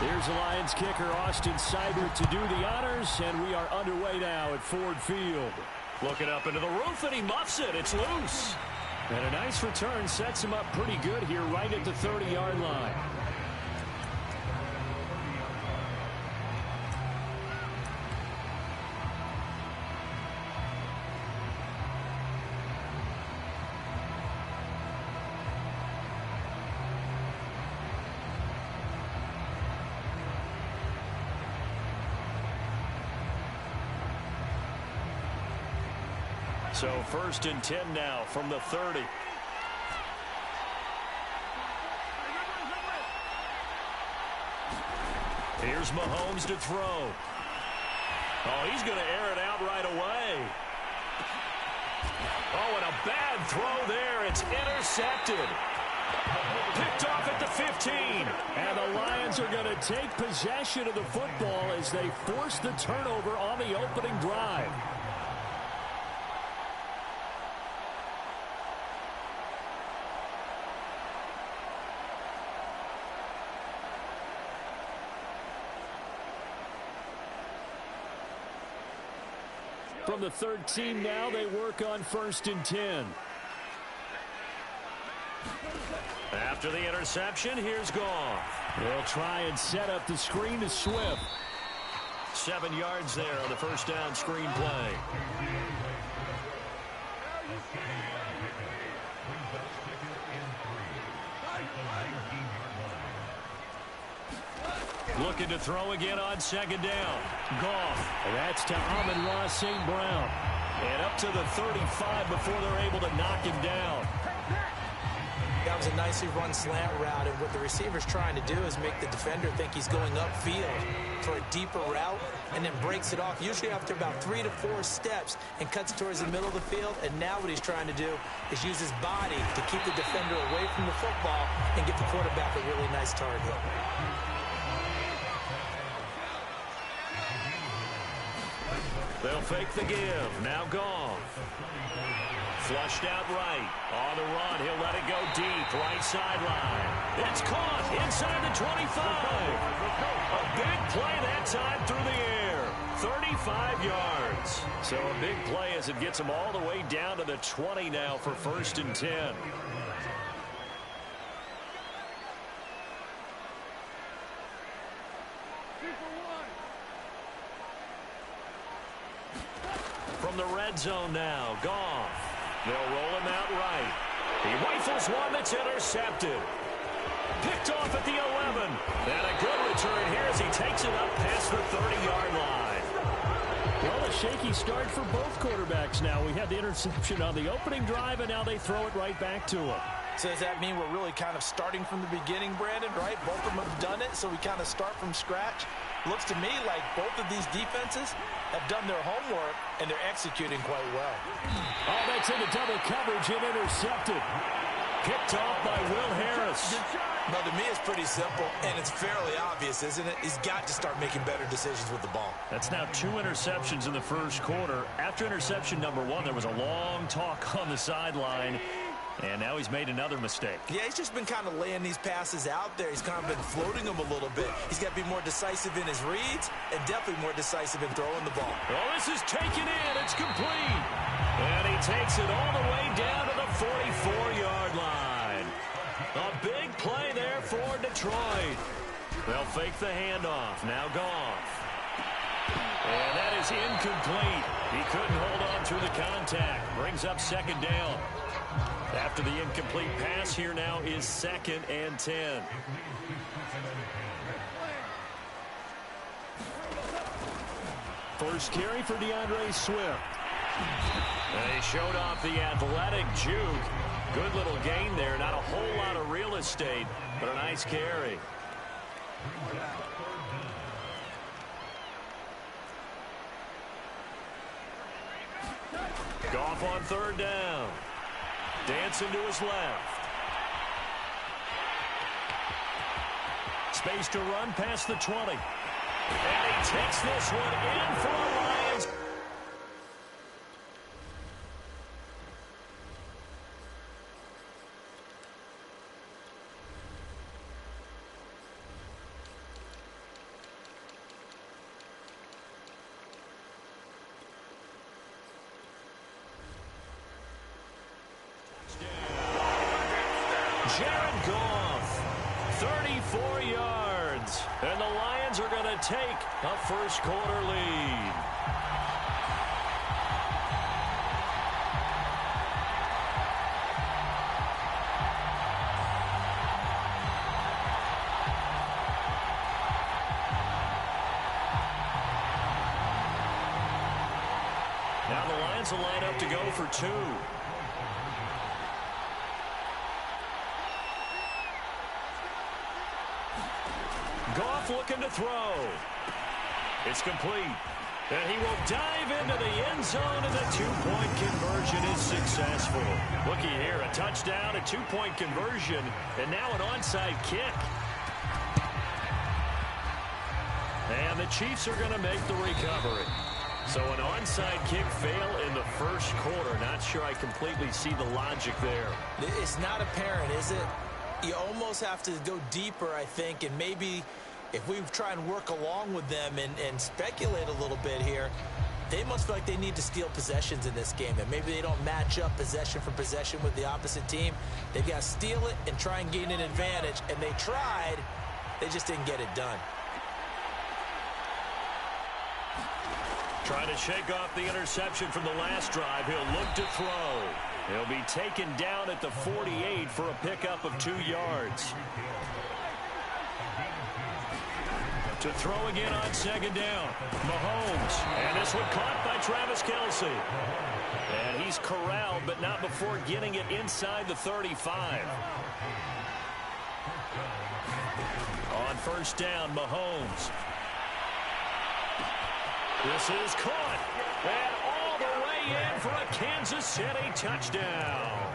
Here's the Lions kicker, Austin Seibert, to do the honors, and we are underway now at Ford Field. Looking up into the roof, and he muffs it. It's loose. And a nice return sets him up pretty good here right at the 30-yard line. So 1st and 10 now from the 30. Here's Mahomes to throw. Oh, he's going to air it out right away. Oh, and a bad throw there. It's intercepted. Picked off at the 15. And the Lions are going to take possession of the football as they force the turnover on the opening drive. From the 13 now, they work on 1st and 10. After the interception, here's Goff. They'll try and set up the screen to Swift. 7 yards there on the first down screen play. Looking to throw again on 2nd down. Goff. That's to Amon-Ra St. Brown. And up to the 35 before they're able to knock him down. That was a nicely run slant route, and what the receiver's trying to do is make the defender think he's going upfield for a deeper route, and then breaks it off, usually after about 3 to 4 steps, and cuts towards the middle of the field. And now what he's trying to do is use his body to keep the defender away from the football and get the quarterback a really nice target. They'll fake the give. Now Goff. Flushed out right. On the run. He'll let it go deep. Right sideline. It's caught inside the 25. A big play that time through the air. 35 yards. So a big play as it gets them all the way down to the 20 now for 1st and 10. From the red zone now, Goff. They'll roll him out right. He rifles one that's intercepted. Picked off at the 11. And a good return here as he takes it up past the 30-yard line. Well, a shaky start for both quarterbacks now. We had the interception on the opening drive, and now they throw it right back to him. So does that mean we're really kind of starting from the beginning, Brandon, right? Both of them have done it, so we kind of start from scratch. Looks to me like both of these defenses have done their homework, and they're executing quite well. Oh, that's into double coverage and intercepted. Picked off by Will Harris. Well, to me, it's pretty simple, and it's fairly obvious, isn't it? He's got to start making better decisions with the ball. That's now 2 interceptions in the first quarter. After interception number 1, there was a long talk on the sideline. And now he's made another mistake. Yeah, he's just been kind of laying these passes out there. He's kind of been floating them a little bit. He's got to be more decisive in his reads and definitely more decisive in throwing the ball. Oh, this is taken in. It's complete. And he takes it all the way down to the 44-yard line. A big play there for Detroit. They'll fake the handoff. Now Goff. And that is incomplete. He couldn't hold on through the contact. Brings up 2nd down. After the incomplete pass, here now is 2nd and 10. First carry for DeAndre Swift. And he showed off the athletic juke. Good little gain there. Not a whole lot of real estate, but a nice carry. Goff on 3rd down. Dancing to his left. Space to run past the 20. And he takes this one in for the Lions. Jared Goff, 34 yards. And the Lions are going to take a first-quarter lead. Now the Lions will line up to go for two. Goff looking to throw. It's complete. And he will dive into the end zone, and the two-point conversion is successful. Looky here, a touchdown, a two-point conversion, and now an onside kick. And the Chiefs are going to make the recovery. So an onside kick fail in the first quarter. Not sure I completely see the logic there. It's not apparent, is it? You almost have to go deeper, I think, and maybe if we try and work along with them and speculate a little bit here, they must feel like they need to steal possessions in this game, and maybe they don't match up possession for possession with the opposite team. They've got to steal it and try and gain an advantage, and they tried. They just didn't get it done. Trying to shake off the interception from the last drive. He'll look to throw. He'll be taken down at the 48 for a pickup of 2 yards. To throw again on second down. Mahomes. And this one caught by Travis Kelce. And he's corralled, but not before getting it inside the 35. On first down, Mahomes. This is caught, and all the way in for a Kansas City touchdown.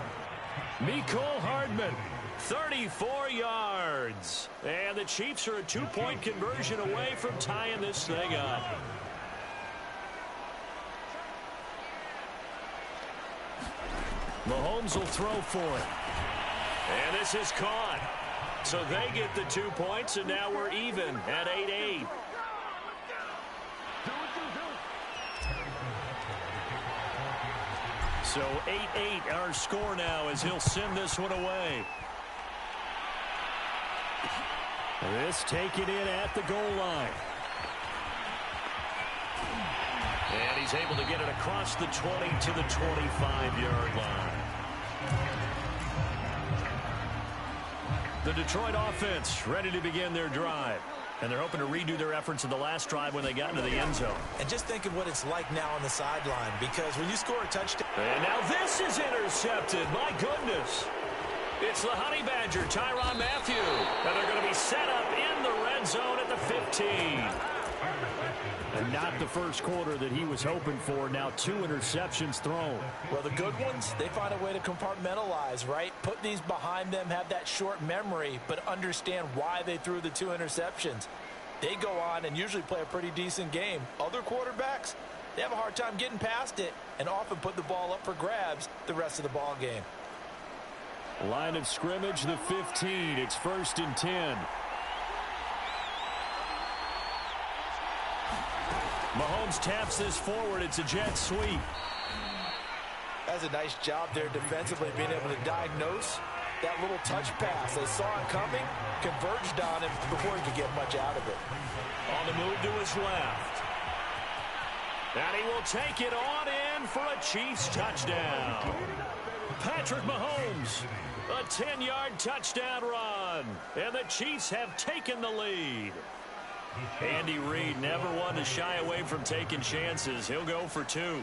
Mecole Hardman, 34 yards. And the Chiefs are a two-point conversion away from tying this thing up. Mahomes will throw for it. And this is caught. So they get the 2 points, and now we're even at 8-8. So 8-8 our score now as he'll send this one away. This taken in at the goal line. And he's able to get it across the 20 to the 25-yard line. The Detroit offense ready to begin their drive. And they're hoping to redo their efforts in the last drive when they got into the end zone. And just think of what it's like now on the sideline, because when you score a touchdown. And now this is intercepted. My goodness. It's the Honey Badger, Tyrann Mathieu. And they're going to be set up in the red zone at the 15. And not the first quarter that he was hoping for. Now 2 interceptions thrown. Well, the good ones, they find a way to compartmentalize, right? Put these behind them, have that short memory, but understand why they threw the 2 interceptions. They go on and usually play a pretty decent game. Other quarterbacks, they have a hard time getting past it and often put the ball up for grabs the rest of the ball game. Line of scrimmage, the 15. It's 1st and 10. Mahomes taps this forward. It's a jet sweep. That's a nice job there defensively, being able to diagnose that little touch pass. They saw it coming, converged on him before he could get much out of it. On the move to his left. And he will take it on in for a Chiefs touchdown. Patrick Mahomes, a 10-yard touchdown run. And the Chiefs have taken the lead. Andy Reid never one to shy away from taking chances. He'll go for 2.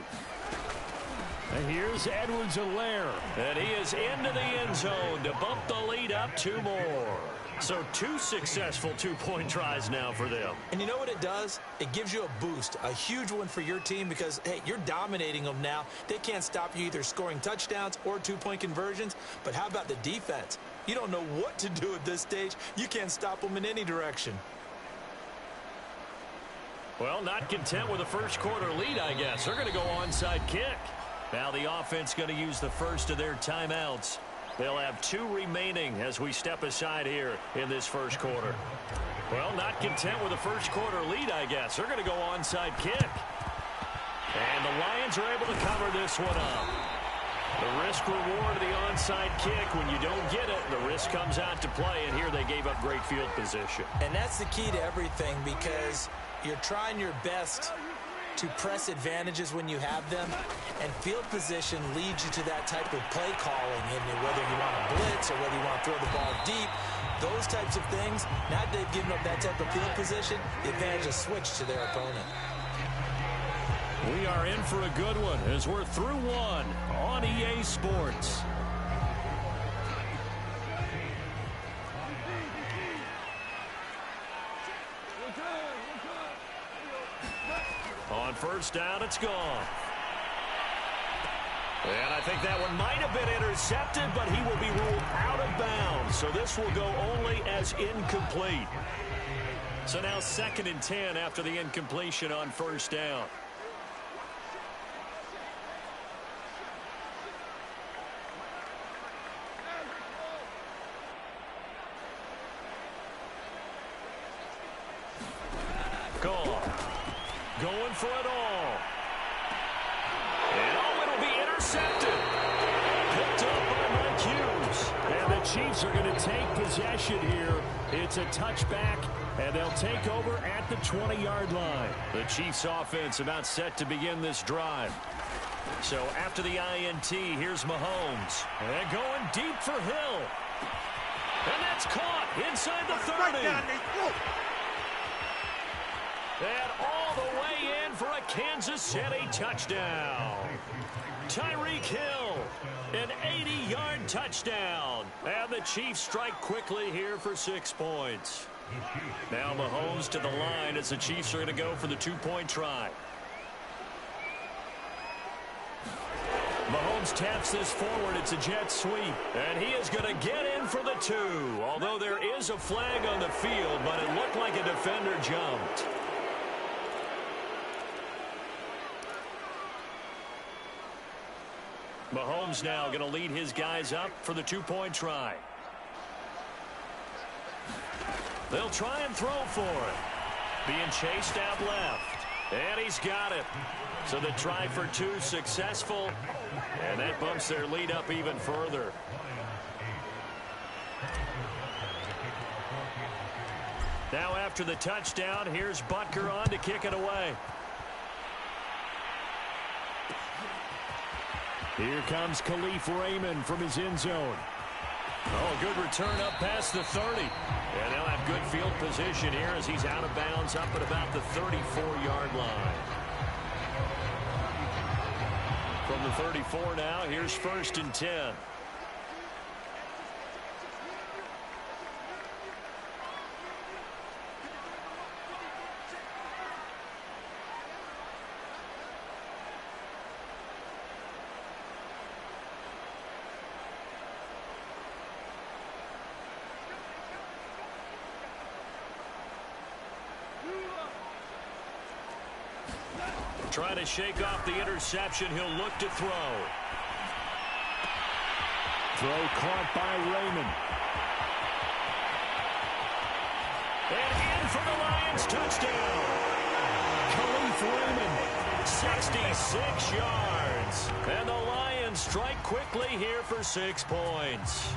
And here's Edwards-Helaire. And he is into the end zone to bump the lead up 2 more. So 2 successful two-point tries now for them. And you know what it does? It gives you a boost, a huge one for your team because, hey, you're dominating them now. They can't stop you either scoring touchdowns or two-point conversions. But how about the defense? You don't know what to do at this stage. You can't stop them in any direction. Well, not content with a first-quarter lead, I guess. They're going to go onside kick. Now the offense going to use the first of their timeouts. They'll have 2 remaining as we step aside here in this first quarter. Well, not content with a first-quarter lead, I guess. They're going to go onside kick. And the Lions are able to cover this one up. The risk-reward of the onside kick, when you don't get it, the risk this comes out to play, and here they gave up great field position. And that's the key to everything, because you're trying your best to press advantages when you have them, and field position leads you to that type of play calling, and whether you want to blitz or whether you want to throw the ball deep, those types of things. Now that they've given up that type of field position, the advantage is switched to their opponent. We are in for a good one as we're through one on EA Sports. On first down, it's gone. And I think that one might have been intercepted, but he will be ruled out of bounds. So this will go only as incomplete. So now 2nd and 10 after the incompletion on first down. Going for it all. And it'll be intercepted. Picked up by Mike Hughes. And the Chiefs are going to take possession here. It's a touchback, and they'll take over at the 20-yard line. The Chiefs offense about set to begin this drive. So after the INT, here's Mahomes. And going deep for Hill. And that's caught inside the 30. And all the way in for a Kansas City touchdown. Tyreek Hill, an 80-yard touchdown. And the Chiefs strike quickly here for 6 points. Now Mahomes to the line as the Chiefs are going to go for the 2-point try. Mahomes taps this forward. It's a jet sweep. And he is going to get in for the 2. Although there is a flag on the field, but it looked like a defender jumped. Mahomes now going to lead his guys up for the 2-point try. They'll try and throw for it. Being chased out left. And he's got it. So the try for 2 successful. And that bumps their lead up even further. Now after the touchdown, here's Butker on to kick it away. Here comes Khalif Raymond from his end zone. Oh, good return up past the 30. And they'll have good field position here as he's out of bounds up at about the 34-yard line. From the 34 now, here's 1st and 10. Trying to shake off the interception. He'll look to throw. Throw caught by Raymond. And in for the Lions touchdown. Khalif Raymond. 66 yards. And the Lions strike quickly here for 6 points.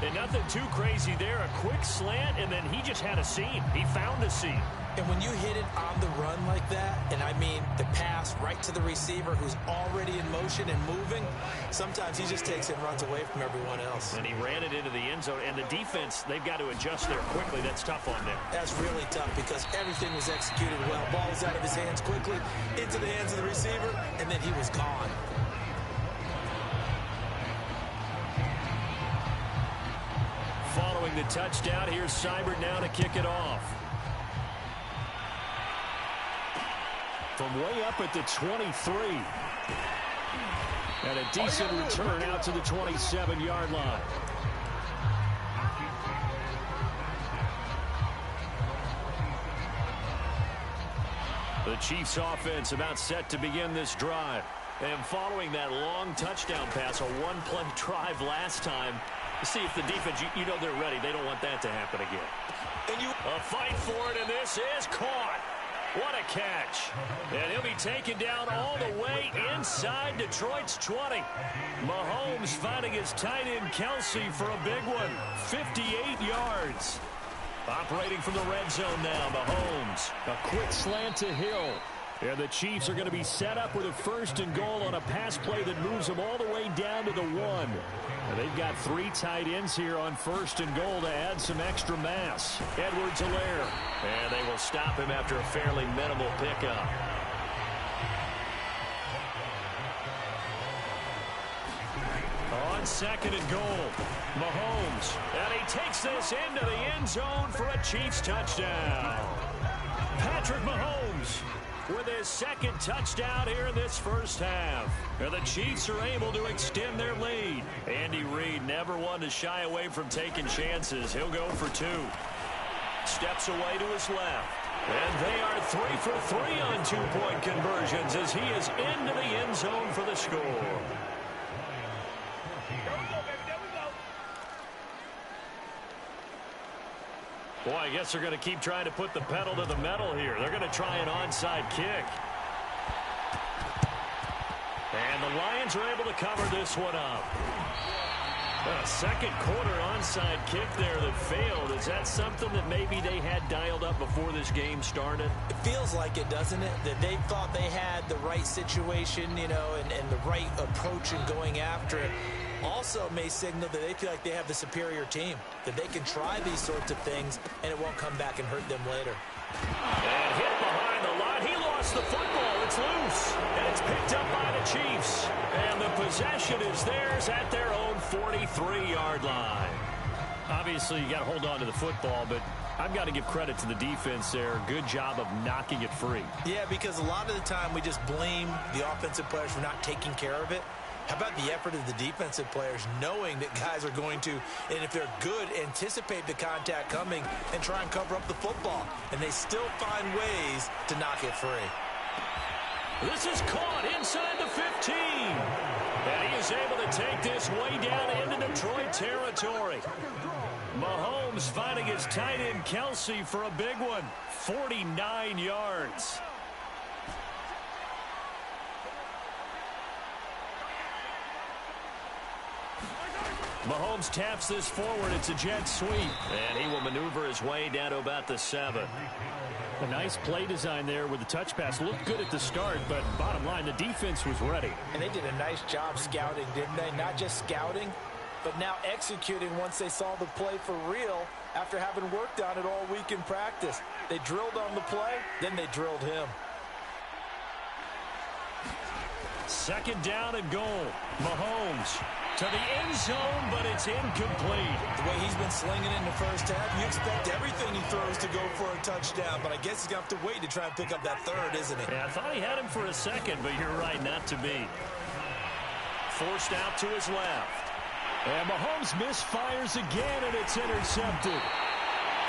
And nothing too crazy there. A quick slant, and then he just had a seam. He found a seam. And when you hit it on the run like that, and I mean the pass right to the receiver who's already in motion and moving, sometimes he just takes it and runs away from everyone else. And he ran it into the end zone. And the defense, they've got to adjust there quickly. That's tough on them. That's really tough because everything was executed well. Ball was out of his hands quickly, into the hands of the receiver, and then he was gone. Following the touchdown, here's Seibert now to kick it off. From way up at the 23. And a decent return out to the 27-yard line. The Chiefs offense about set to begin this drive. And following that long touchdown pass, a one-play drive last time, to see if the defense, you know they're ready. They don't want that to happen again. A fight for it, and this is caught. What a catch. And he'll be taken down all the way inside Detroit's 20. Mahomes finding his tight end Kelsey for a big one. 58 yards. Operating from the red zone now, Mahomes. A quick slant to Hill. And the Chiefs are going to be set up with a 1st and goal on a pass play that moves them all the way down to the 1. And they've got 3 tight ends here on 1st and goal to add some extra mass. Edwards-Helaire. And they will stop him after a fairly minimal pickup. On 2nd and goal, Mahomes. And he takes this into the end zone for a Chiefs touchdown. Patrick Mahomes with his 2nd touchdown here in this first half. And the Chiefs are able to extend their lead. Andy Reid never one to shy away from taking chances. He'll go for 2. Steps away to his left. And they are 3 for 3 on 2-point conversions as he is into the end zone for the score. Boy, I guess they're going to keep trying to put the pedal to the metal here. They're going to try an onside kick. And the Lions are able to cover this one up. A second quarter onside kick there that failed. Is that something that maybe they had dialed up before this game started? It feels like it, doesn't it? That they thought they had the right situation, you know, and the right approach in going after it. Also may signal that they feel like they have the superior team, that they can try these sorts of things and it won't come back and hurt them later. And hit behind the line. He lost the football. It's loose. And it's picked up by the Chiefs. And the possession is theirs at their own 43-yard line. Obviously, you got to hold on to the football, but I've got to give credit to the defense there. Good job of knocking it free. Yeah, because a lot of the time we just blame the offensive players for not taking care of it. How about the effort of the defensive players knowing that guys are going to, and if they're good, anticipate the contact coming and try and cover up the football. And they still find ways to knock it free. This is caught inside the 15. And he is able to take this way down into Detroit territory. Mahomes finding his tight end Kelsey for a big one. 49 yards. Mahomes taps this forward. It's a jet sweep. And he will maneuver his way down to about the 7. A nice play design there with the touch pass. Looked good at the start, but bottom line, the defense was ready. And they did a nice job scouting, didn't they? Not just scouting, but now executing once they saw the play for real after having worked on it all week in practice. They drilled on the play, then they drilled him. 2nd down and goal. Mahomes to the end zone, but it's incomplete. The way he's been slinging it in the first half, you expect everything he throws to go for a touchdown, but I guess he's going to have to wait to try and pick up that 3rd, isn't he? Yeah, I thought he had him for a second, but you're right, not to be. Forced out to his left. And Mahomes misfires again, and it's intercepted.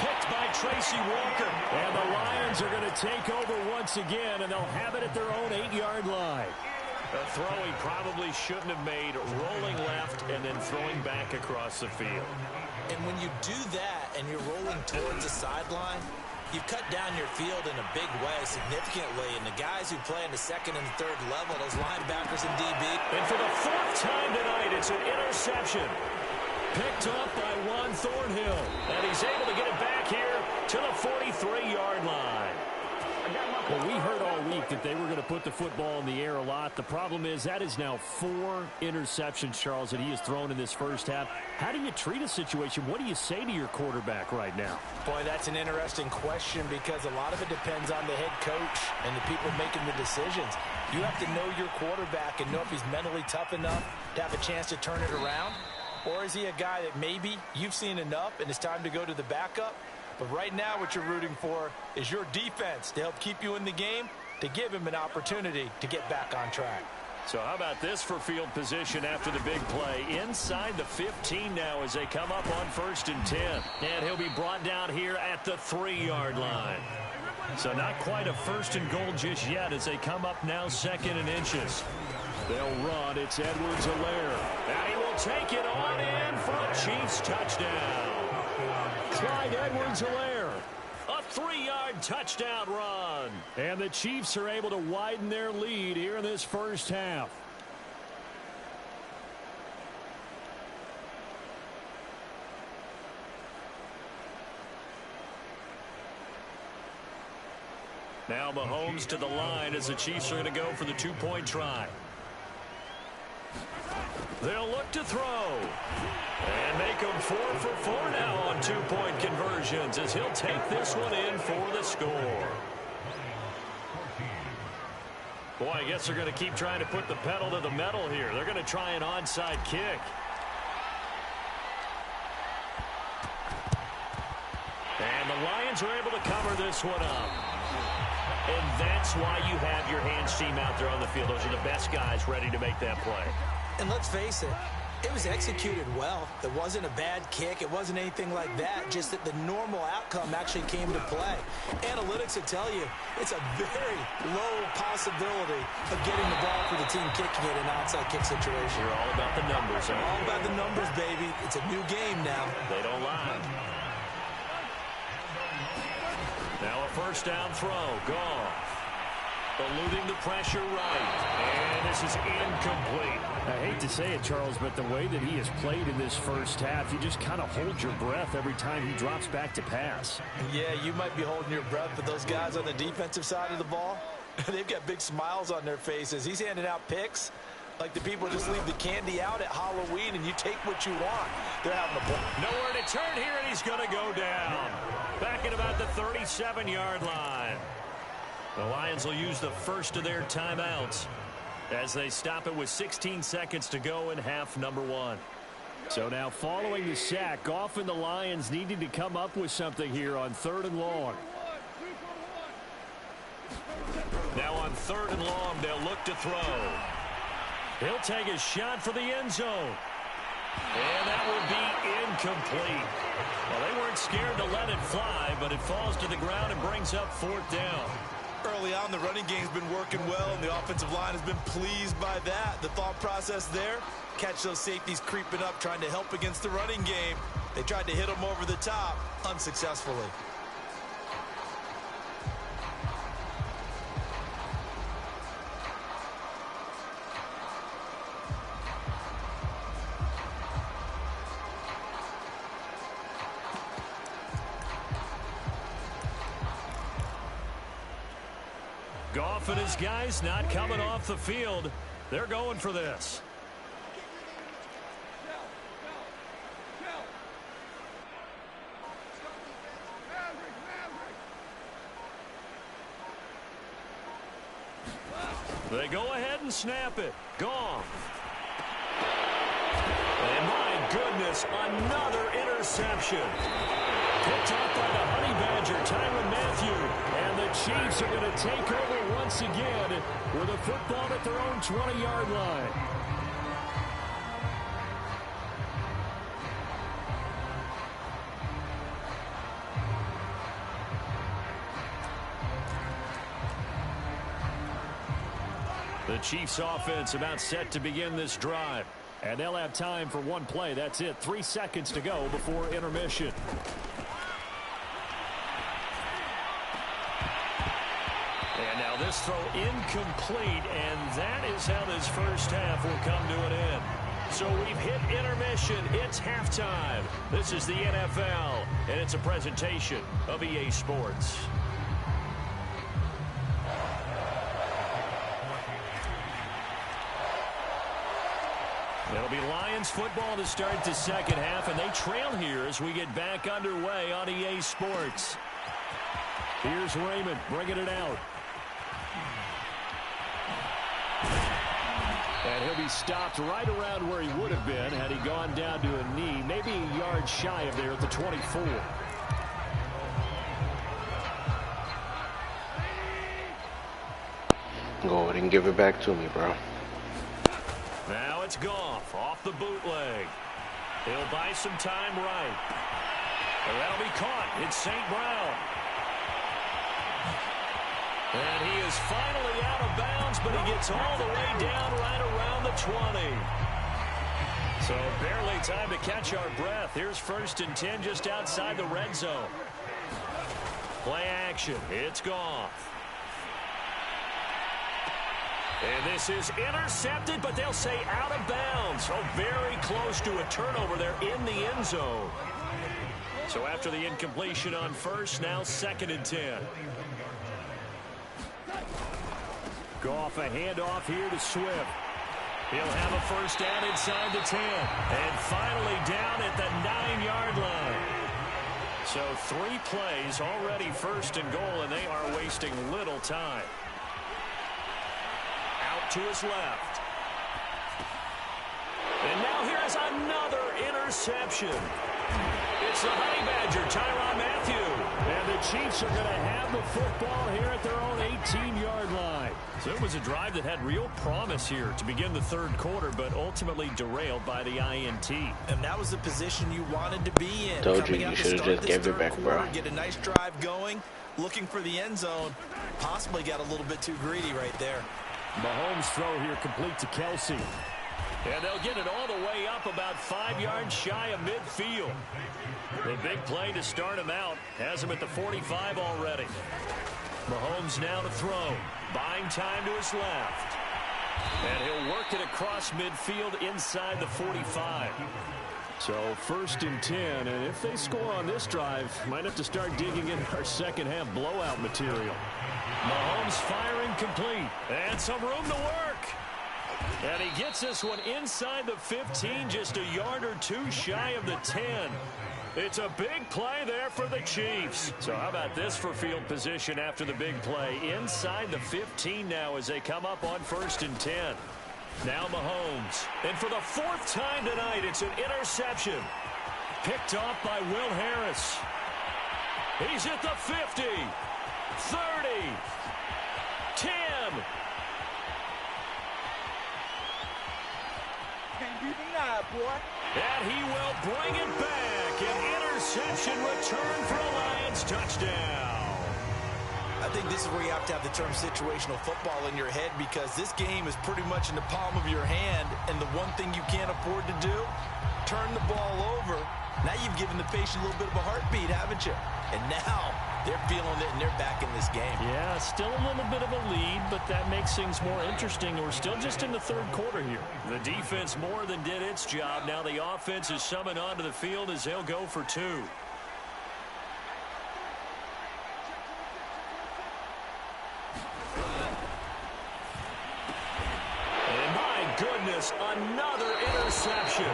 Picked by Tracy Walker. And the Lions are going to take over once again, and they'll have it at their own 8-yard line. A throw he probably shouldn't have made, rolling left and then throwing back across the field. And when you do that and you're rolling towards the sideline, you've cut down your field in a big way significantly. And the guys who play in the 2nd and 3rd level, those linebackers and DB. And for the 4th time tonight, it's an interception. Picked up by Juan Thornhill. And he's able to get it back here to the 43-yard line. Well, we heard all week that they were going to put the football in the air a lot. The problem is that is now 4 interceptions, Charles, that he has thrown in this first half. How do you treat a situation? What do you say to your quarterback right now? Boy, that's an interesting question because a lot of it depends on the head coach and the people making the decisions. You have to know your quarterback and know if he's mentally tough enough to have a chance to turn it around. Or is he a guy that maybe you've seen enough and it's time to go to the backup? But right now what you're rooting for is your defense to help keep you in the game, to give him an opportunity to get back on track. So how about this for field position after the big play? Inside the 15 now as they come up on 1st and 10. And he'll be brought down here at the 3-yard line. So not quite a 1st and goal just yet as they come up now 2nd and inches. They'll run. It's Edwards-Helaire. And he will take it on in for a Chiefs touchdown. Clyde Edwards-Helaire. A 3-yard touchdown run. And the Chiefs are able to widen their lead here in this first half. Now Mahomes to the line as the Chiefs are going to go for the 2-point try. They'll look to throw. And make them 4 for 4 now on 2-point conversions as he'll take this one in for the score. Boy, I guess they're going to keep trying to put the pedal to the metal here. They're going to try an onside kick. And the Lions are able to cover this one up. And that's why you have your hands team out there on the field. Those are the best guys ready to make that play. And let's face it, it was executed well. It wasn't a bad kick. It wasn't anything like that. Just that the normal outcome actually came to play. Analytics will tell you it's a very low possibility of getting the ball for the team kicking it in an onside kick situation. You're all about the numbers. All about the numbers, baby. It's a new game now. They don't lie. Now a first down throw. Goff. Eluding the pressure right. And this is incomplete. I hate to say it, Charles, but the way that he has played in this first half, you just kind of hold your breath every time he drops back to pass. Yeah, you might be holding your breath, but those guys on the defensive side of the ball, they've got big smiles on their faces. He's handing out picks like the people just leave the candy out at Halloween and you take what you want. They're having a ball. Nowhere to turn here, and he's going to go down. Back at about the 37-yard line. The Lions will use the first of their timeouts as they stop it with 16 seconds to go in half number 1. So now following the sack, Goff and the Lions needing to come up with something here on 3rd and long. Now on 3rd and long, they'll look to throw. He'll take a shot for the end zone. And that would be incomplete. Well, they weren't scared to let it fly, but it falls to the ground and brings up 4th down. Early on, the running game's been working well, and the offensive line has been pleased by that. The thought process there, catch those safeties creeping up, trying to help against the running game. They tried to hit them over the top, unsuccessfully. Goff and his guys not coming off the field. They're going for this. They go ahead and snap it. Goff. And my goodness, another interception. Picked up by the Honey Badger, Tyrann Mathieu. And the Chiefs are going to take over once again with a football at their own 20-yard line. The Chiefs offense about set to begin this drive. And they'll have time for one play. That's it. 3 seconds to go before intermission. And now this throw incomplete, and that is how this first half will come to an end. So we've hit intermission. It's halftime. This is the NFL, and it's a presentation of EA Sports. It'll be Lions football to start the second half, and they trail here as we get back underway on EA Sports. Here's Raymond bringing it out. And he'll be stopped right around where he would have been had he gone down to a knee, maybe a yard shy of there at the 24. Go ahead and give it back to me, bro. Now it's Goff off the bootleg. He'll buy some time right. And that'll be caught. It's St. Brown. And he is finally out of bounds, but he gets all the way down right around the 20. So barely time to catch our breath. Here's 1st and 10 just outside the red zone. Play action. It's Goff. And this is intercepted, but they'll say out of bounds. So very close to a turnover there in the end zone. So after the incompletion on first, now 2nd and 10. Goff, a handoff here to Swift. He'll have a first down inside the 10. And finally down at the 9-yard line. So 3 plays already 1st and goal, and they are wasting little time. Out to his left. And now here's another interception. It's the Honey Badger, Tyrann Mathieu. And the Chiefs are going to have the football here at their own 18-yard line. So it was a drive that had real promise here to begin the 3rd quarter, but ultimately derailed by the INT. And that was the position you wanted to be in. Told you, you should have just gave it back, bro. Get a nice drive going, looking for the end zone. Possibly got a little bit too greedy right there. Mahomes' throw here complete to Kelsey. And they'll get it all the way up about 5 yards shy of midfield. The big play to start him out has him at the 45 already. Mahomes now to throw. Buying time to his left. And he'll work it across midfield inside the 45. So 1st and 10, and if they score on this drive, might have to start digging in our second half blowout material. Mahomes firing complete. And some room to work. And he gets this one inside the 15, just a yard or 2 shy of the 10. It's a big play there for the Chiefs. So how about this for field position after the big play? Inside the 15 now as they come up on 1st and 10. Now Mahomes. And for the 4th time tonight, it's an interception. Picked off by Will Harris. He's at the 50, 30, 10. Can't be denied, boy. And he will bring it back. An interception return for a Lions touchdown. I think this is where you have to have the term situational football in your head, because this game is pretty much in the palm of your hand, and the one thing you can't afford to do, turn the ball over. Now you've given the patient a little bit of a heartbeat, haven't you? And now they're feeling it, and they're back in this game. Yeah, still a little bit of a lead, but that makes things more interesting. We're still just in the 3rd quarter here. The defense more than did its job. Now the offense is summoned onto the field as they'll go for 2. And my goodness, another interception.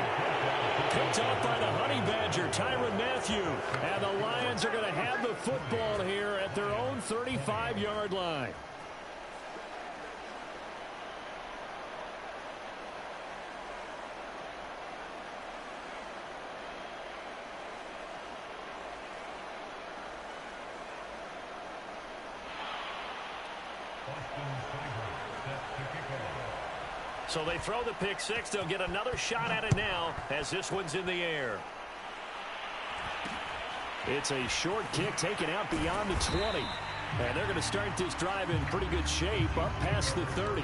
Picked off by the Honey Badger, Tyrann Mathieu. And the Lions are going to have the football here at their own 35-yard line. So they throw the pick 6. They'll get another shot at it now as this one's in the air. It's a short kick taken out beyond the 20. And they're going to start this drive in pretty good shape up past the 30.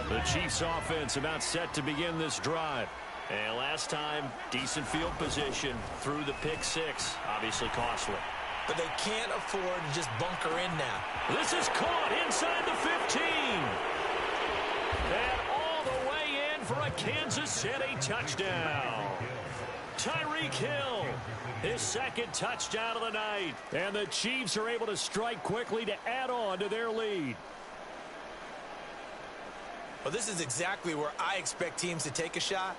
The Chiefs offense about set to begin this drive. And last time, decent field position through the pick 6. Obviously costly. But they can't afford to just bunker in now. This is caught inside the 15. And all the way in for a Kansas City touchdown. Tyreek Hill, his 2nd touchdown of the night. And the Chiefs are able to strike quickly to add on to their lead. Well, this is exactly where I expect teams to take a shot.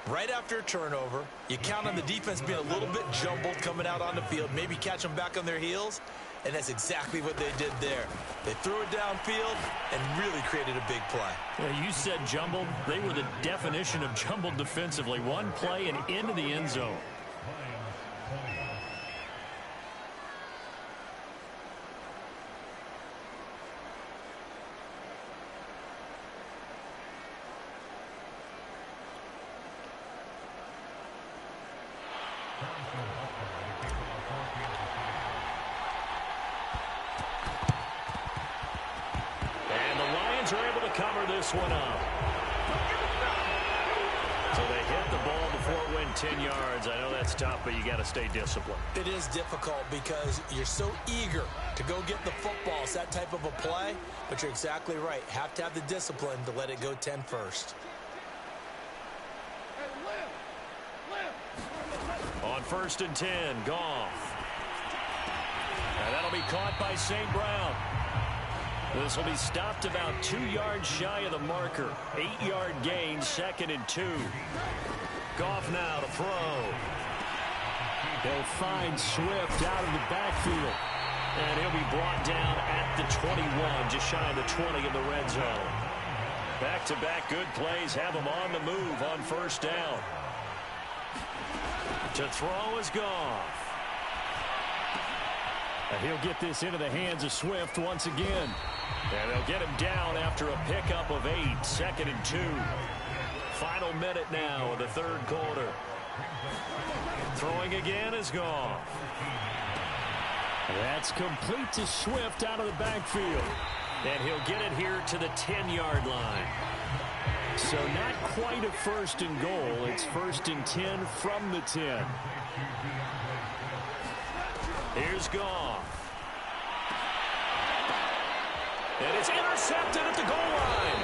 Right after a turnover, you count on the defense being a little bit jumbled coming out on the field, maybe catch them back on their heels, and that's exactly what they did there. They threw it downfield and really created a big play. Well, you said jumbled. They were the definition of jumbled defensively. One play and into the end zone. Are able to cover this one up. So they hit the ball before it went 10 yards. I know that's tough, but you got to stay disciplined. It is difficult because you're so eager to go get the football. It's that type of a play, but you're exactly right. Have to have the discipline to let it go 10 first. On 1st and 10, Goff. And that'll be caught by St. Brown. This will be stopped about 2 yards shy of the marker. 8-yard gain, 2nd and 2. Goff now to throw. They'll find Swift out of the backfield. And he'll be brought down at the 21, just shy of the 20 in the red zone. Back-to-back good plays have him on the move on 1st down. To throw is Goff. And he'll get this into the hands of Swift once again. And they'll get him down after a pickup of 8, 2nd and 2. Final minute now of the 3rd quarter. Throwing again is Goff. That's complete to Swift out of the backfield. And he'll get it here to the 10-yard line. So not quite a 1st and goal. It's 1st and 10 from the 10. Here's Goff. And it's intercepted at the goal line.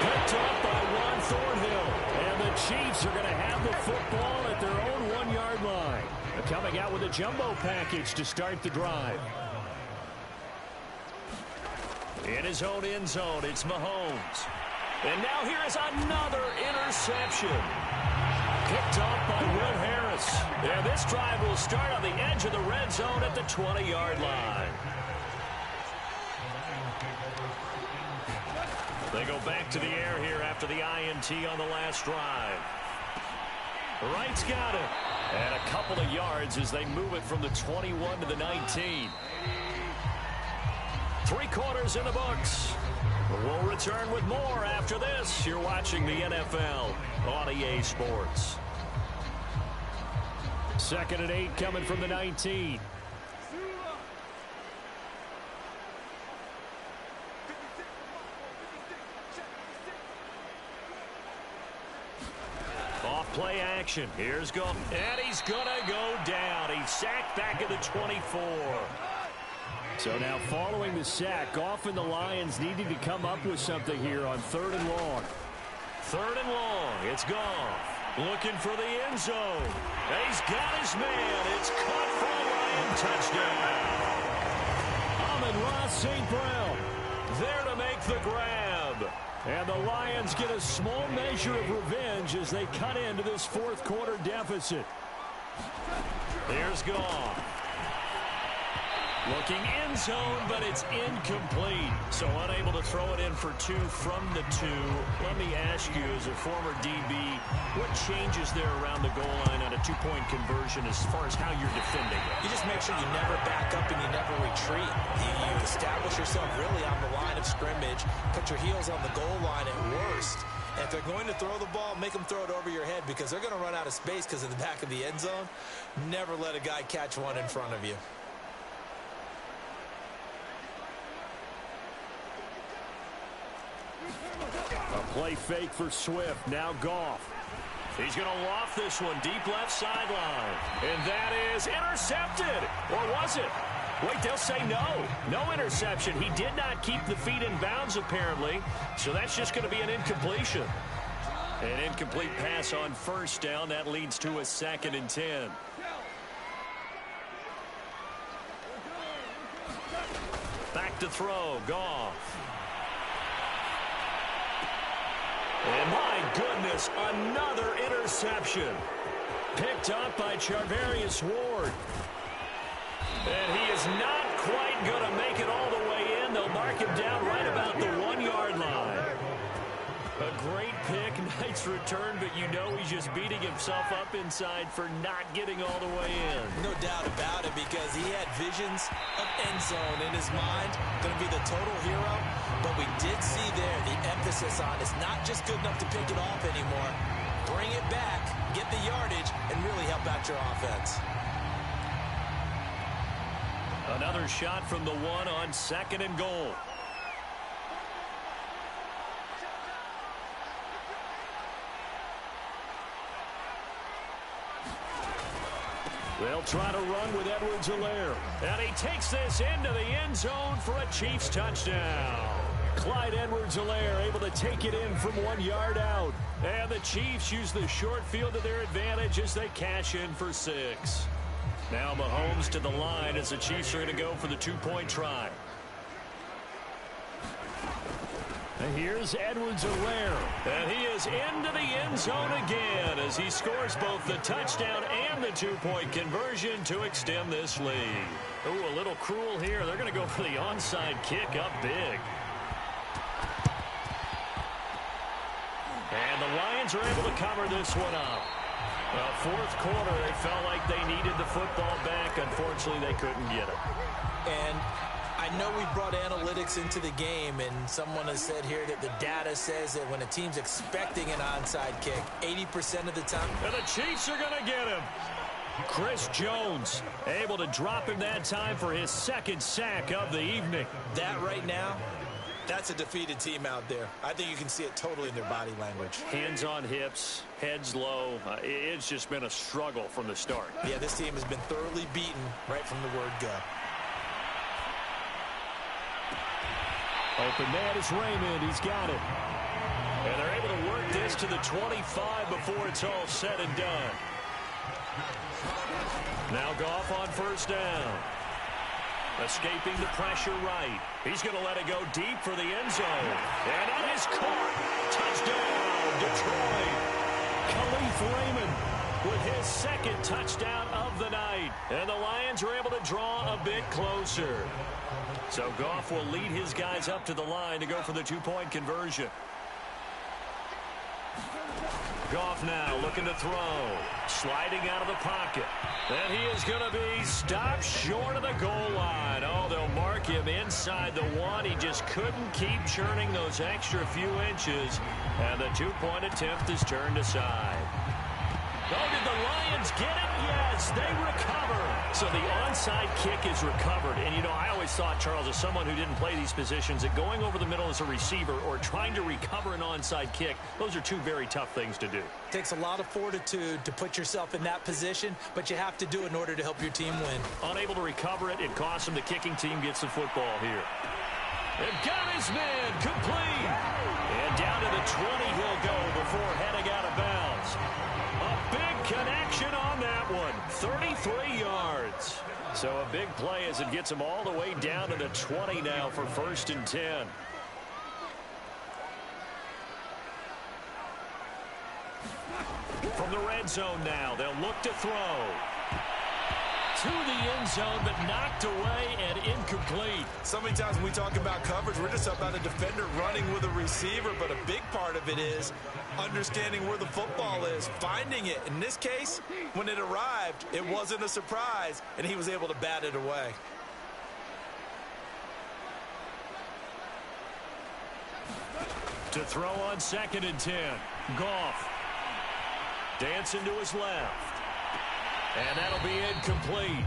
Picked up by Juan Thornhill. And the Chiefs are going to have the football at their own 1-yard line. They're coming out with a jumbo package to start the drive. In his own end zone, it's Mahomes. And now here is another interception. Picked off by Will Harris. And this drive will start on the edge of the red zone at the 20-yard line. They go back to the air here after the INT on the last drive. Wright's got it. And a couple of yards as they move it from the 21 to the 19. 3 quarters in the books. We'll return with more after this. You're watching the NFL on EA Sports. 2nd and 8 coming from the 19. Off play action. Here's Goff. And he's going to go down. He's sacked back at the 24. So now following the sack, Goff and the Lions needing to come up with something here on 3rd and long. 3rd and long. It's Goff. Looking for the end zone. And he's got his man. It's caught for a Lion touchdown. Amon-Ra St. Brown there to make the grab. And the Lions get a small measure of revenge as they cut into this 4th quarter deficit. Here's Goff. Looking end zone, but it's incomplete. So unable to throw it in for 2 from the 2. Let me ask you, as a former DB, what changes there around the goal line on a 2-point conversion as far as how you're defending it? You just make sure you never back up and you never retreat. You establish yourself really on the line of scrimmage, put your heels on the goal line at worst. And if they're going to throw the ball, make them throw it over your head because they're going to run out of space because of the back of the end zone. Never let a guy catch one in front of you. A play fake for Swift. Now Goff. He's going to loft this one deep left sideline. And that is intercepted. Or was it? Wait, they'll say no. No interception. He did not keep the feet in bounds, apparently. So that's just going to be an incompletion. An incomplete pass on 1st down. That leads to a 2nd and 10. Back to throw. Goff. And my goodness, another interception. Picked up by Charvarius Ward. And he is not quite going to make it all the way in. They'll mark him down right about the 1-yard line. A great pick, nice return, but you know he's just beating himself up inside for not getting all the way in. No doubt about it, because he had visions of end zone in his mind. Going to be the total hero. But we did see there the emphasis on it's not just good enough to pick it off anymore. Bring it back, get the yardage, and really help out your offense. Another shot from the 1 on 2nd and goal. They'll try to run with Edwards-Helaire. And he takes this into the end zone for a Chiefs touchdown. Clyde Edwards-Helaire able to take it in from 1 yard out. And the Chiefs use the short field to their advantage as they cash in for 6. Now Mahomes to the line as the Chiefs are going to go for the 2-point try. And here's Edwards-Helaire. And he is into the end zone again as he scores both the touchdown and the 2-point conversion to extend this lead. Ooh, a little cruel here. They're going to go for the onside kick up big. And the Lions are able to cover this one up. Well, fourth quarter, they felt like they needed the football back. Unfortunately, they couldn't get it. And I know we brought analytics into the game, and someone has said here that the data says that when a team's expecting an onside kick, 80% of the time. And the Chiefs are going to get him. Chris Jones able to drop him that time for his second sack of the evening. That right now, that's a defeated team out there. I think you can see it totally in their body language. Hands on hips, heads low. It's just been a struggle from the start. Yeah, this team has been thoroughly beaten right from the word go. Open man is Raymond. He's got it. And they're able to work this to the 25 before it's all said and done. Now Goff on first down. Escaping the pressure right. He's going to let it go deep for the end zone. And that is caught. Touchdown, Detroit. Khalif Raymond with his second touchdown of the night. And the Lions are able to draw a bit closer. So Goff will lead his guys up to the line to go for the 2-point conversion. Goff now looking to throw. Sliding out of the pocket. And he is going to be stopped short of the goal line. Oh, they'll mark him inside the 1. He just couldn't keep churning those extra few inches. And the 2-point attempt is turned aside. Oh, did the Lions get it? Yes, they recover. So the onside kick is recovered. And, you know, I always thought, Charles, as someone who didn't play these positions, that going over the middle as a receiver or trying to recover an onside kick, those are two very tough things to do. It takes a lot of fortitude to put yourself in that position, but you have to do it in order to help your team win. Unable to recover it, it costs him. The kicking team gets the football here. And got his man complete. And down to the 20 he'll go before heading out of bounds. A big connection on that one. 33 yards. So a big play as it gets him all the way down to the 20 now for 1st and 10. From the red zone now, they'll look to throw. To the end zone, but knocked away and incomplete. So many times when we talk about coverage, we're just about a defender running with a receiver, but a big part of it is understanding where the football is, finding it. In this case, when it arrived, it wasn't a surprise, and he was able to bat it away. To throw on 2nd and 10. Goff. Dancing to his left. And that'll be incomplete.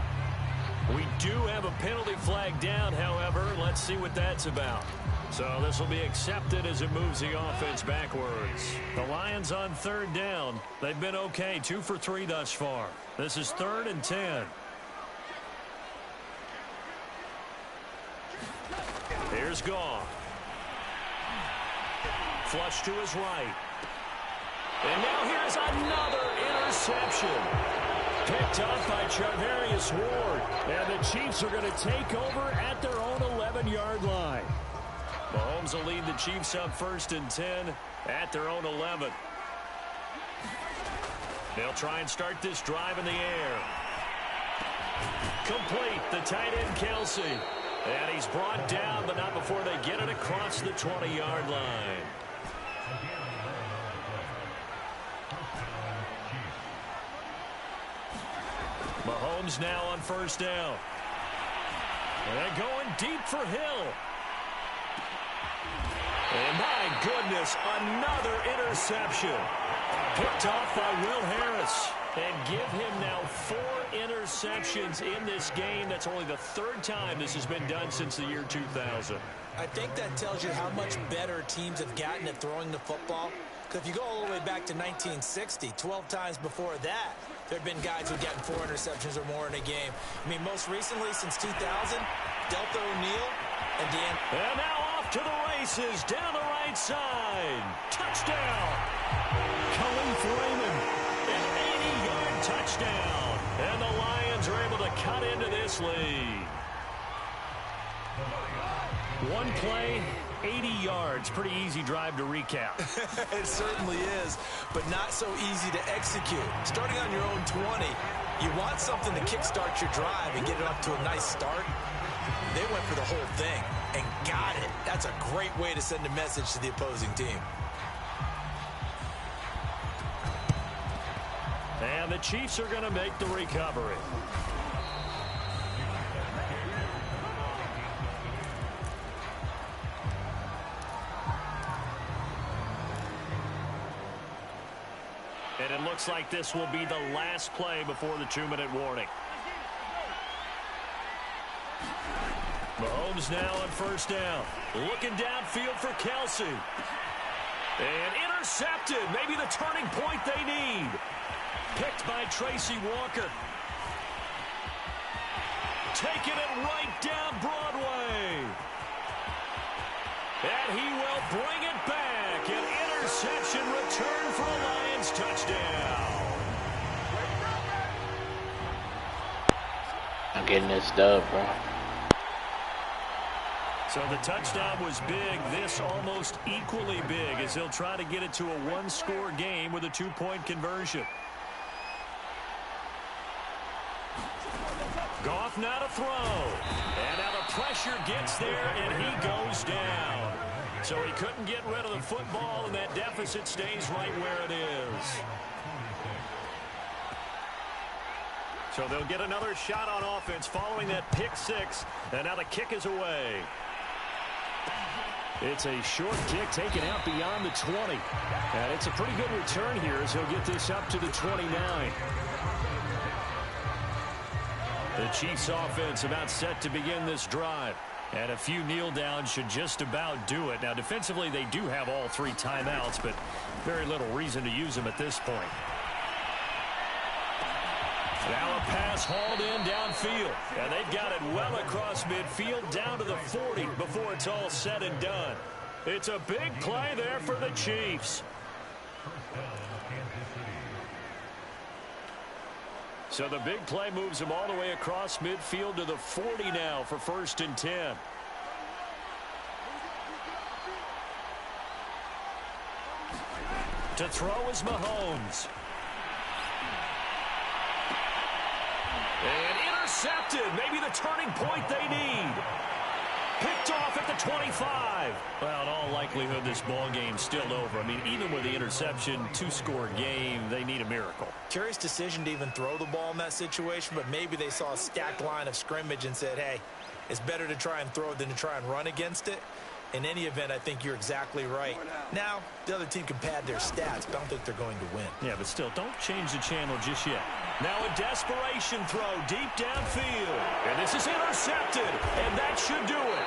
We do have a penalty flag down, however. Let's see what that's about. So this will be accepted as it moves the offense backwards. The Lions on 3rd down. They've been okay, 2 for 3 thus far. This is 3rd and 10. Here's Goff. Flush to his right. And now here's another interception. Picked up by Charvarius Ward. And the Chiefs are going to take over at their own 11-yard line. Mahomes will lead the Chiefs up 1st and 10 at their own 11. They'll try and start this drive in the air. Complete, the tight end Kelsey. And he's brought down, but not before they get it across the 20-yard line. Mahomes now on 1st down. And going deep for Hill. And my goodness, another interception. Picked off by Will Harris. And give him now 4 interceptions in this game. That's only the 3rd time this has been done since the year 2000. I think that tells you how much better teams have gotten at throwing the football. If you go all the way back to 1960, 12 times before that, there have been guys who've gotten 4 interceptions or more in a game. I mean, most recently, since 2000, Delta O'Neal and Dan. And now off to the races, down the right side. Touchdown! Khalif Raymond, an 80-yard touchdown. And the Lions are able to cut into this lead. One play, 80 yards. Pretty easy drive to recap. It certainly is, but not so easy to execute. Starting on your own 20, you want something to kickstart your drive and get it up to a nice start. They went for the whole thing and got it. That's a great way to send a message to the opposing team. And the Chiefs are going to make the recovery. And it looks like this will be the last play before the 2-minute warning. Mahomes now on first down. Looking downfield for Kelsey. And intercepted. Maybe the turning point they need. Picked by Tracy Walker. Taking it right down Broadway. And he will bring it back. An interception return for a Lions touchdown. I'm getting this dub, bro. So the touchdown was big. This almost equally big as he'll try to get it to a one-score game with a 2-point conversion. Goff now to throw. And now the pressure gets there, and he goes down. So he couldn't get rid of the football, and that deficit stays right where it is. So they'll get another shot on offense following that pick six, and now the kick is away. It's a short kick taken out beyond the 20. And it's a pretty good return here as he'll get this up to the 29. The Chiefs offense about set to begin this drive. And a few kneel downs should just about do it. Now defensively they do have all 3 timeouts, but very little reason to use them at this point. Now a pass hauled in downfield. And they've got it well across midfield down to the 40 before it's all said and done. It's a big play there for the Chiefs. So the big play moves them all the way across midfield to the 40 now for 1st and 10. To throw is Mahomes. And intercepted. Maybe the turning point they need. Picked off at the 25. Well, in all likelihood, this ball game's still over. I mean, even with the interception, 2-score game, they need a miracle. Curious decision to even throw the ball in that situation, but maybe they saw a stacked line of scrimmage and said, hey, it's better to try and throw it than to try and run against it. In any event, I think you're exactly right. Now, the other team can pad their stats, but I don't think they're going to win. Yeah, but still, don't change the channel just yet. Now a desperation throw deep downfield. And this is intercepted, and that should do it.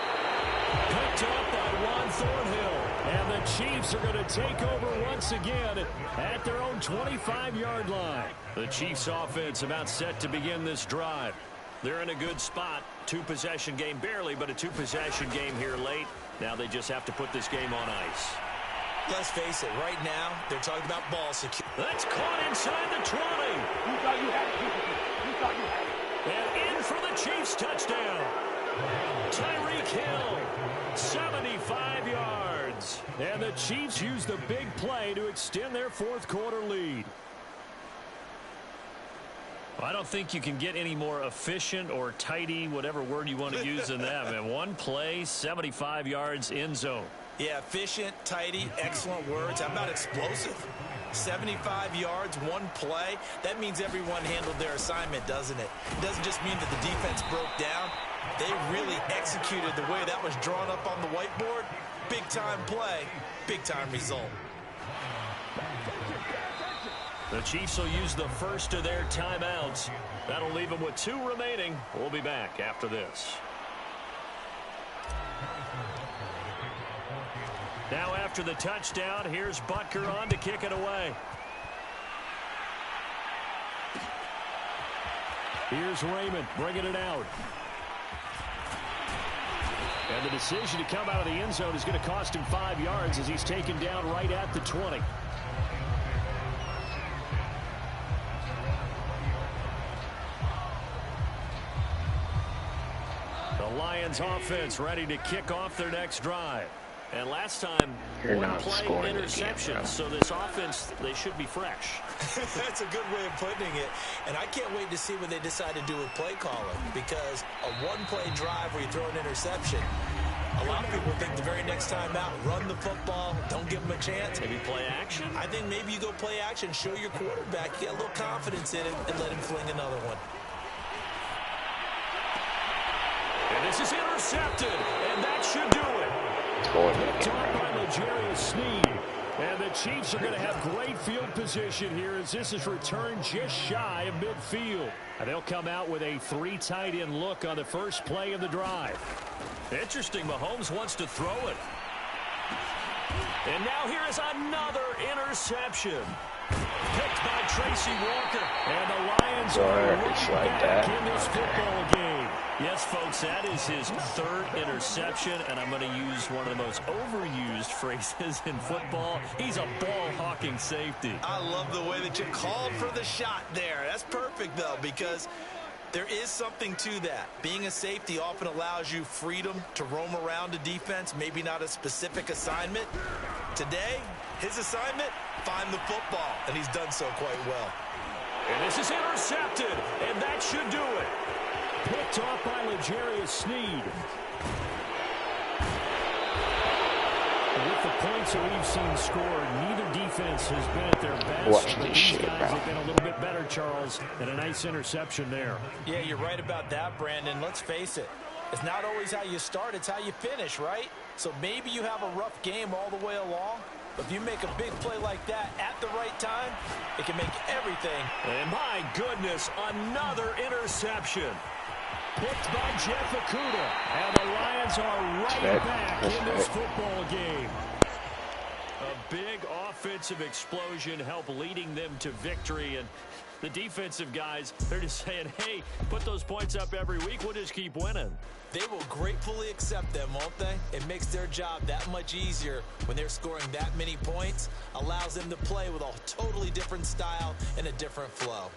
Picked up by Juan Thornhill. And the Chiefs are going to take over once again at their own 25-yard line. The Chiefs offense about set to begin this drive. They're in a good spot. 2-possession game barely, but a 2-possession game here late. Now they just have to put this game on ice. Let's face it, right now, they're talking about ball security. That's caught inside the 20. You thought you had it. You thought you had it. And in for the Chiefs touchdown. Tyreek Hill, 75 yards. And the Chiefs use the big play to extend their 4th-quarter lead. I don't think you can get any more efficient or tidy, whatever word you want to use in that. And one play, 75 yards in zone. Yeah, efficient, tidy, excellent words. How about explosive? 75 yards, one play. That means everyone handled their assignment, doesn't it? It doesn't just mean that the defense broke down. They really executed the way that was drawn up on the whiteboard. Big-time play, big-time result. The Chiefs will use the first of their timeouts. That'll leave them with 2 remaining. We'll be back after this. Now after the touchdown. Here's Butker on to kick it away. Here's Raymond bringing it out. And the decision to come out of the end zone is going to cost him 5 yards as he's taken down right at the 20. The Lions offense ready to kick off their next drive. And last time, one play interception, so this offense, they should be fresh. That's a good way of putting it. And I can't wait to see what they decide to do with play calling, because a one-play drive where you throw an interception, a lot of people think the very next time out, run the football, don't give them a chance. Maybe play action? I think maybe you go play action, show your quarterback, get a little confidence in him, and let him fling another one. And this is intercepted, and that should do it. Picked off by L'Jarius Sneed. And the Chiefs are going to have great field position here as this is returned just shy of midfield. And they'll come out with a 3 tight end look on the first play of the drive. Interesting, Mahomes wants to throw it. And now here is another interception. Picked by Tracy Walker. And the Lions are right back in this football game. Yes, folks, that is his 3rd interception, and I'm going to use one of the most overused phrases in football. He's a ball-hawking safety. I love the way that you called for the shot there. That's perfect, though, because there is something to that. Being a safety often allows you freedom to roam around a defense, maybe not a specific assignment. Today, his assignment, find the football, and he's done so quite well. And this is intercepted, and that should do it. Picked off by L'Jarius Sneed. With the points that we've seen scored, neither defense has been at their best. But these guys have been a little bit better, Charles, and a nice interception there. Yeah, you're right about that, Brandon. Let's face it. It's not always how you start, it's how you finish, right? So maybe you have a rough game all the way along, but if you make a big play like that at the right time, it can make everything. And my goodness, another interception. Picked by Jeff Okudah. And the Lions are right back in this football game. A big offensive explosion helped leading them to victory. And the defensive guys, they're just saying, hey, put those points up every week. We'll just keep winning. They will gratefully accept them, won't they? It makes their job that much easier when they're scoring that many points. Allows them to play with a totally different style and a different flow.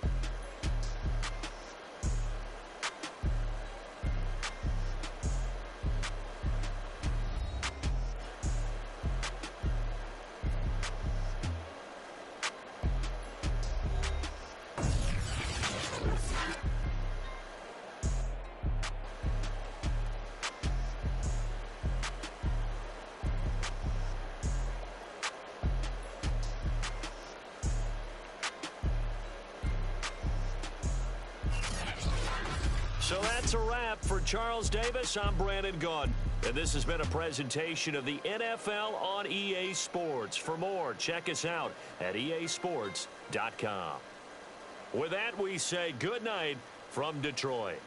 So that's a wrap for Charles Davis. I'm Brandon Gaudin. And this has been a presentation of the NFL on EA Sports. For more, check us out at easports.com. With that, we say good night from Detroit.